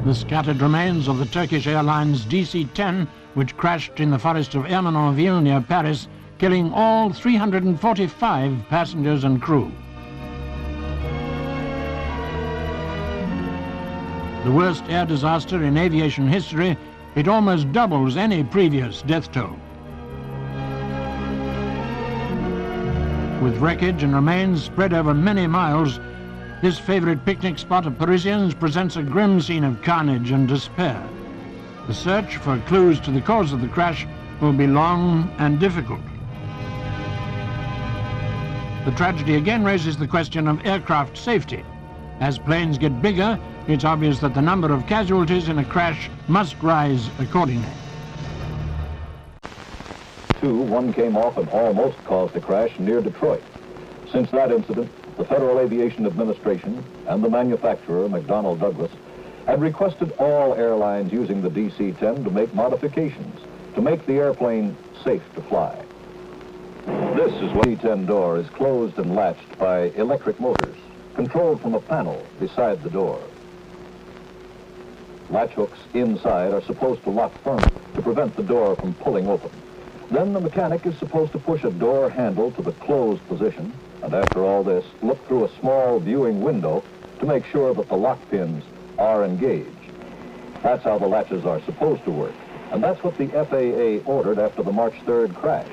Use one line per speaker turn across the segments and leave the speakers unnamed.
The scattered remains of the Turkish Airlines DC-10, which crashed in the forest of Ermenonville near Paris, killing all 345 passengers and crew. The worst air disaster in aviation history, it almost doubles any previous death toll. With wreckage and remains spread over many miles, this favorite picnic spot of Parisians presents a grim scene of carnage and despair. The search for clues to the cause of the crash will be long and difficult. The tragedy again raises the question of aircraft safety. As planes get bigger, it's obvious that the number of casualties in a crash must rise accordingly.
One came off and almost caused a crash near Detroit. Since that incident, the Federal Aviation Administration and the manufacturer, McDonnell Douglas, had requested all airlines using the DC-10 to make modifications to make the airplane safe to fly. This is when the DC-10 door is closed and latched by electric motors, controlled from a panel beside the door. Latch hooks inside are supposed to lock firmly to prevent the door from pulling open. Then the mechanic is supposed to push a door handle to the closed position, and after all this, look through a small viewing window to make sure that the lock pins are engaged. That's how the latches are supposed to work, and that's what the FAA ordered after the March 3rd crash.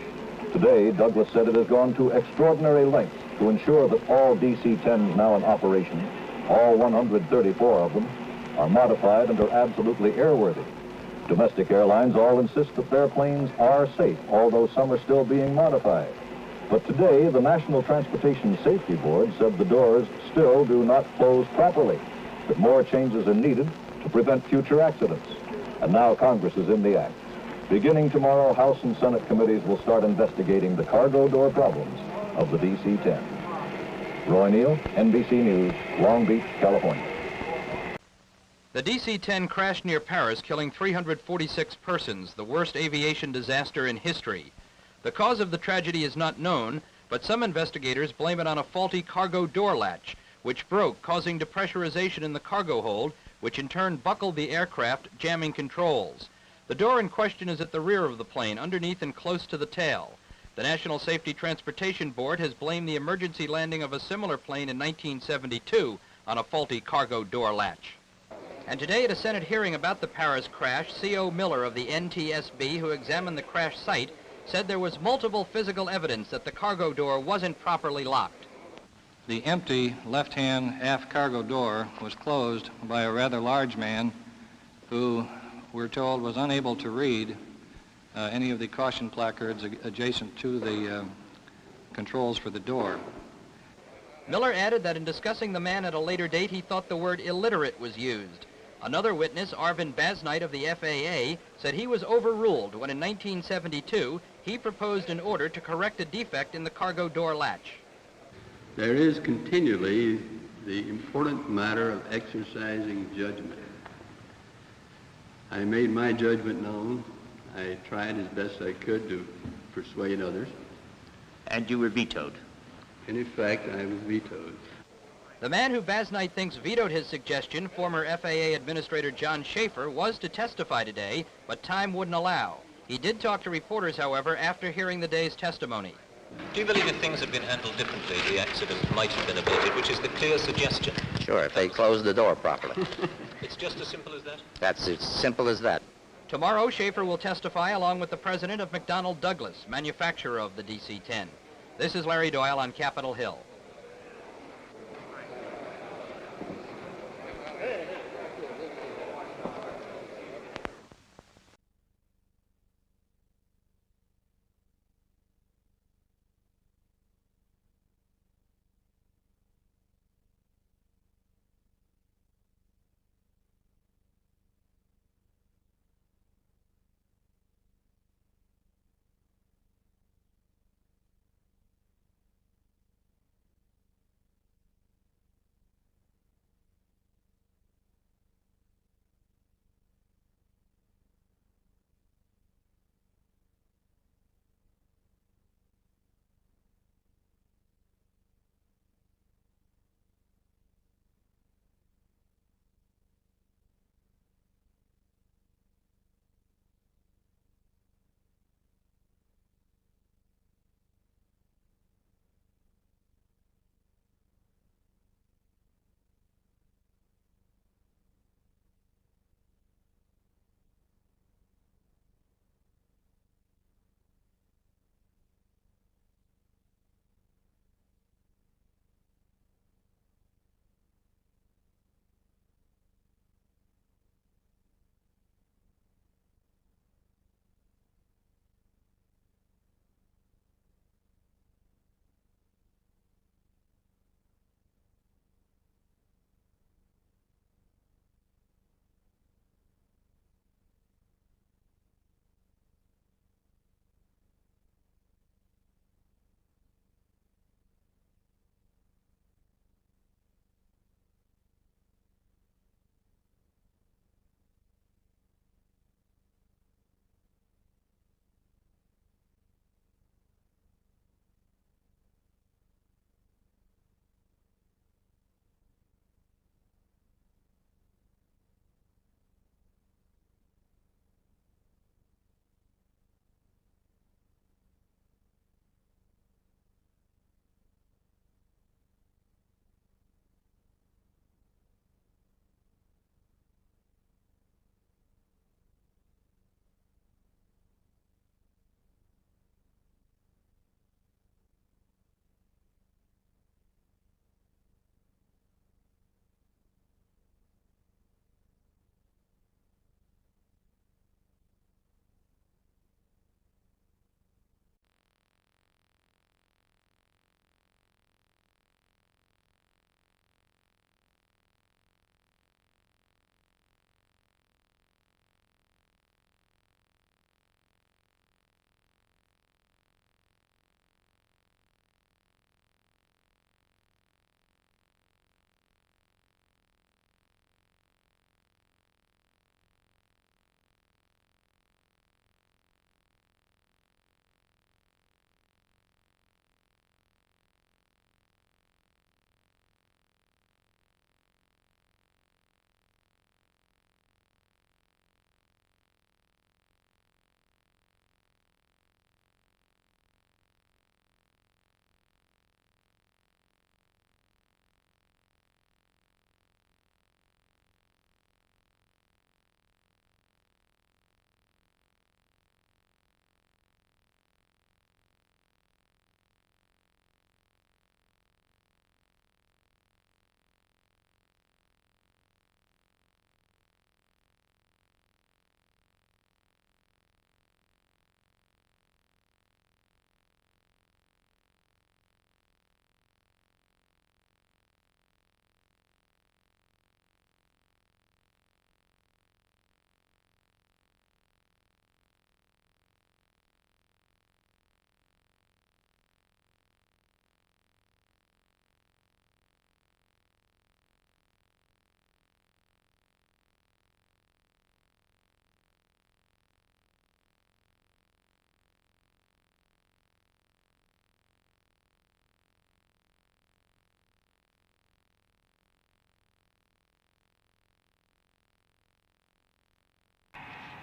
Today, Douglas said it has gone to extraordinary lengths to ensure that all DC-10s now in operation, all 134 of them, are modified and are absolutely airworthy. Domestic airlines all insist that their planes are safe, although some are still being modified. But today, the National Transportation Safety Board said the doors still do not close properly, that more changes are needed to prevent future accidents. And now Congress is in the act. Beginning tomorrow, House and Senate committees will start investigating the cargo door problems of the DC-10. Roy Neal, NBC News, Long Beach, California.
The DC-10 crashed near Paris, killing 346 persons, the worst aviation disaster in history. The cause of the tragedy is not known, but some investigators blame it on a faulty cargo door latch, which broke, causing depressurization in the cargo hold, which in turn buckled the aircraft, jamming controls. The door in question is at the rear of the plane, underneath and close to the tail. The National Safety Transportation Board has blamed the emergency landing of a similar plane in 1972 on a faulty cargo door latch. And today at a Senate hearing about the Paris crash, C.O. Miller of the NTSB, who examined the crash site, said there was multiple physical evidence that the cargo door wasn't properly locked.
The empty left-hand aft cargo door was closed by a rather large man who, we're told, was unable to read any of the caution placards adjacent to the controls for the door.
Miller added that in discussing the man at a later date, he thought the word illiterate was used. Another witness, 𝗂𝗏𝗏𝗏 of the FAA, said he was overruled when in 1972 he proposed an order to correct a defect in the cargo door latch.
There is continually the important matter of exercising judgment. I made my judgment known. I tried as best I could to persuade others.
And you were vetoed?
In effect, I was vetoed.
The man who Basnight thinks vetoed his suggestion, former FAA Administrator John Schaefer, was to testify today, but time wouldn't allow. He did talk to reporters, however, after hearing the day's testimony.
Do you believe if things had been handled differently, the accident might have been averted, which is the clear suggestion?
Sure, if they closed the door properly.
It's just as simple as that?
That's as simple as that.
Tomorrow, Schaefer will testify along with the president of McDonnell Douglas, manufacturer of the DC-10. This is Larry Doyle on Capitol Hill.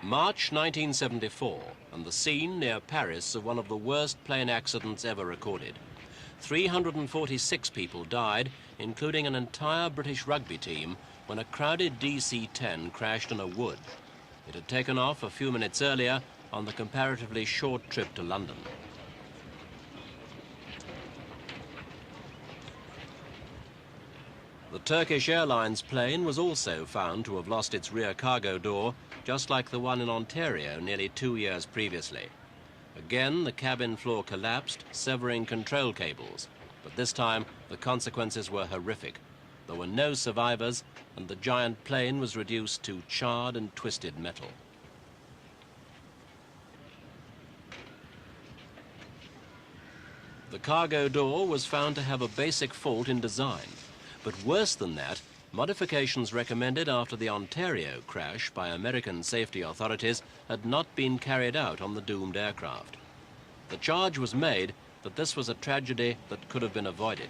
March 1974, and the scene near Paris of one of the worst plane accidents ever recorded. 346 people died, including an entire British rugby team, when a crowded DC-10 crashed in a wood. It had taken off a few minutes earlier on the comparatively short trip to London. The Turkish Airlines plane was also found to have lost its rear cargo door, just like the one in Ontario nearly 2 years previously. Again, the cabin floor collapsed, severing control cables, but this time the consequences were horrific. There were no survivors, and the giant plane was reduced to charred and twisted metal. The cargo door was found to have a basic fault in design. But worse than that, modifications recommended after the Ontario crash by American safety authorities had not been carried out on the doomed aircraft. The charge was made that this was a tragedy that could have been avoided.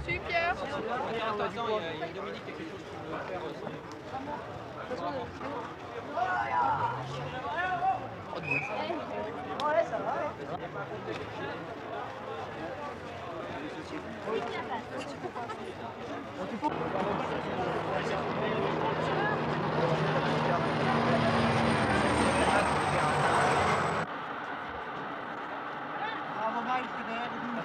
Je suis Pierre.
Attends, il y a Dominique qui a quelque chose à faire aussi.
Ouais, ça va. Bravo Mike, c'est derrière nous.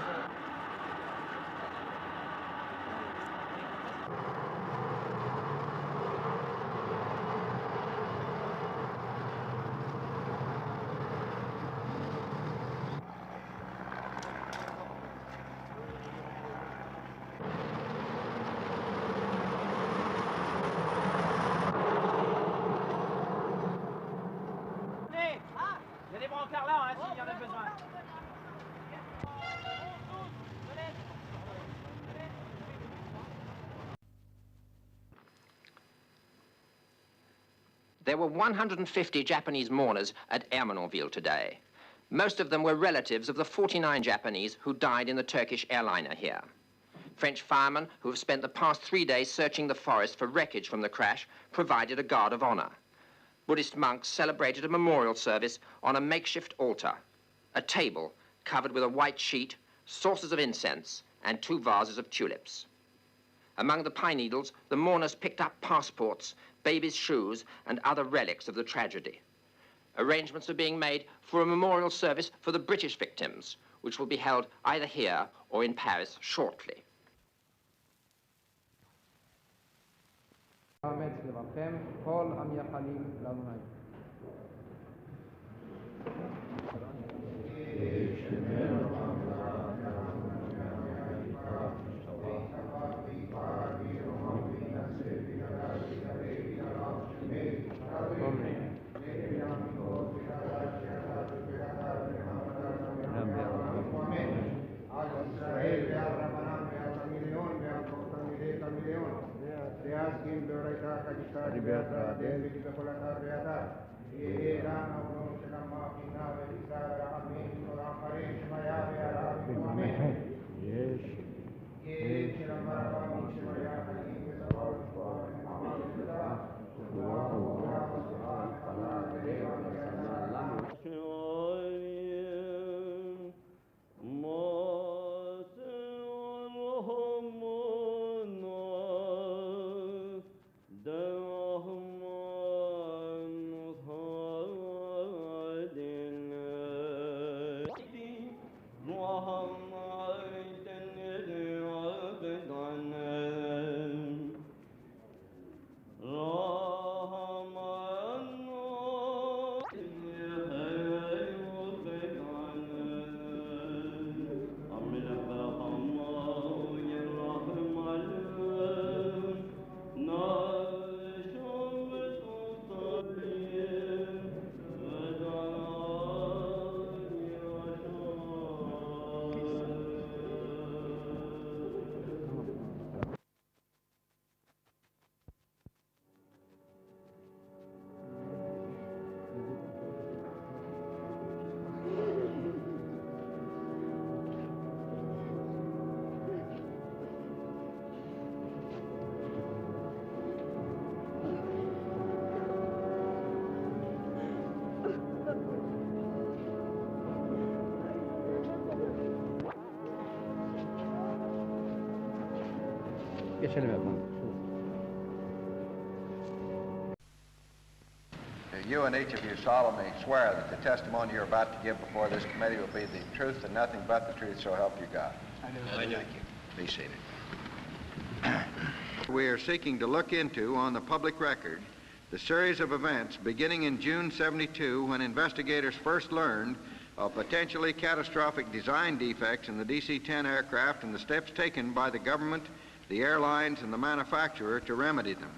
There were 150 Japanese mourners at Ermenonville today. Most of them were relatives of the 49 Japanese who died in the Turkish airliner here. French firemen who have spent the past 3 days searching the forest for wreckage from the crash provided a guard of honor. Buddhist monks celebrated a memorial service on a makeshift altar, a table covered with a white sheet, saucers of incense, and 2 vases of tulips. Among the pine needles, the mourners picked up passports, babies' shoes, and other relics of the tragedy. Arrangements are being made for a memorial service for the British victims, which will be held either here or in Paris shortly.
You and each of you solemnly swear that the testimony you're about to give before this committee will be the truth and nothing but the truth, so help you God.
I do. Thank you.
Be seated. We are seeking to look into, on the public record, the series of events beginning in June '72 when investigators first learned of potentially catastrophic design defects in the DC-10 aircraft and the steps taken by the government, the airlines, and the manufacturer to remedy them.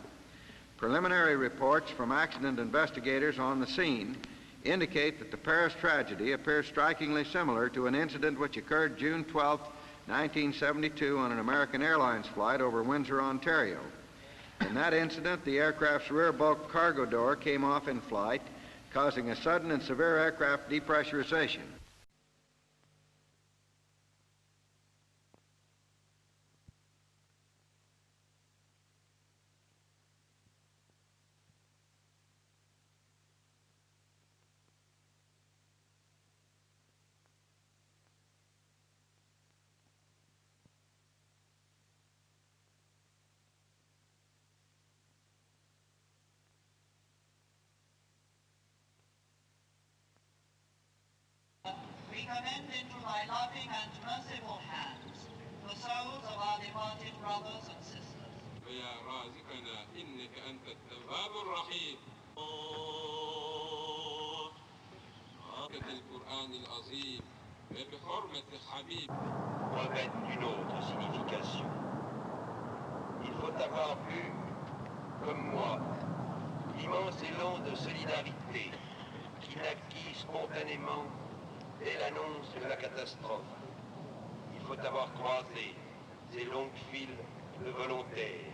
Preliminary reports from accident investigators on the scene indicate that the Paris tragedy appears strikingly similar to an incident which occurred June 12, 1972 on an American Airlines flight over Windsor, Ontario. In that incident, the aircraft's rear bulk cargo door came off in flight, causing a sudden and severe aircraft depressurization.
We commend into thy loving and merciful hands the souls of our departed brothers and sisters.
ويا رازقنا إنك أنت التواب الرحيم. القرآن العظيم بحرمة حبيب.
Revêtent d'une autre signification. Il faut avoir vu, comme moi, l'immense élan de solidarité qui naquit spontanément dès l'annonce de la catastrophe. Il faut avoir croisé ces longues files de volontaires.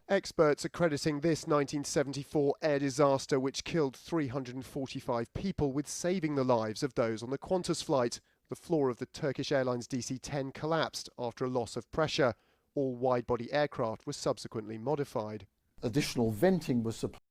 Experts are crediting this 1974 air disaster, which killed 345 people, with saving the lives of those on the Qantas flight. The floor of the Turkish Airlines DC-10 collapsed after a loss of pressure. All wide-body aircraft were subsequently modified.
Additional venting was supplied